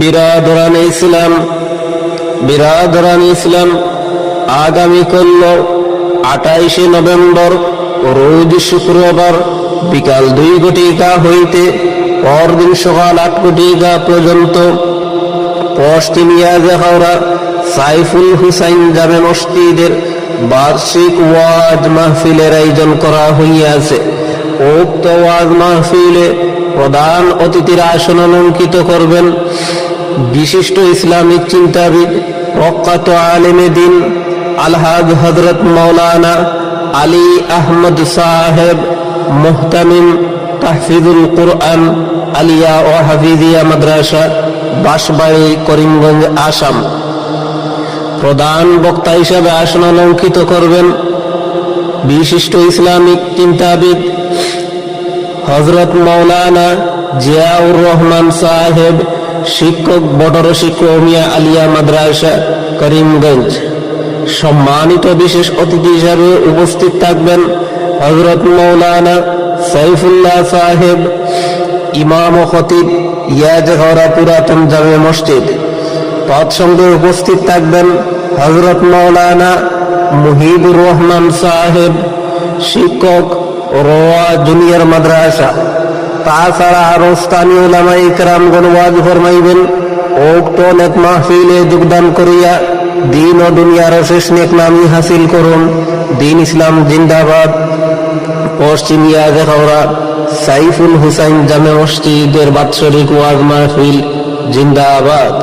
বিরাদরান ইসলাম আগামীকাল 28 নভেম্বর রোজ শুক্রবার বিকাল 2 ঘটিকা হইতে পরদিন সকাল 8 ঘটিকা পর্যন্ত পশ্চিমিয়া হাওড়া সাইফুল হুসাইন জামে মসজিদের বার্ষিক ওয়াজ মাহফিলের আয়োজন করা হইয়াছে। উক্ত ওয়াজ মাহফিলে প্রধান অতিথির আসন অলঙ্কৃত করবেন বিশিষ্ট ইসলামিক চিন্তাবিদ প্রখ্যাত আলেমে দিন আলহাজ হযরত মাওলানা আলী আহমদ সাহেব মুহতামিম তাহফিজুল কুরআন আলিয়া ও হাফিজিয়া মাদ্রাসা বাঁশবাড়ি করিমগঞ্জ আসাম। প্রধান বক্তা হিসেবে আসন অলঙ্কৃত করবেন বিশিষ্ট ইসলামিক চিন্তাবিদ হযরত মাওলানা জিয়াউর রহমান সাহেব, শিক্ষক বটরশী কওমিয়া আলিয়া মাদ্রাসা করিমগঞ্জ। সম্মানিত বিশেষ অতিথি হিসাবে উপস্থিত থাকবেন হযরত মাওলানা সাইফুল্লাহ সাহেব, ইমাম ও খতিব ইয়াজহারা পুরাতন জামে মসজিদ। তৎসঙ্গে উপস্থিত থাকবেন হযরত মাওলানা মুহিবুর রহমান সাহেব, শিক্ষক রোয়া জুনিয়র মাদ্রাসা। তাছাড়া আরো স্থানীয় উলামা ইকরামগণ ওয়াজ ফরমাইবেন। উক্ত নেক মাহফিলে যোগদান করিয়া দিন ও দুনিয়ার শেষ নেক নামি হাসিল করুন। দিন ইসলাম জিন্দাবাদ। পশ্চিমিয়া হাওড়া সাইফুল হুসাইন জামে মসজিদের বাৎসরিক ওয়াজ মাহফিল জিন্দাবাদ।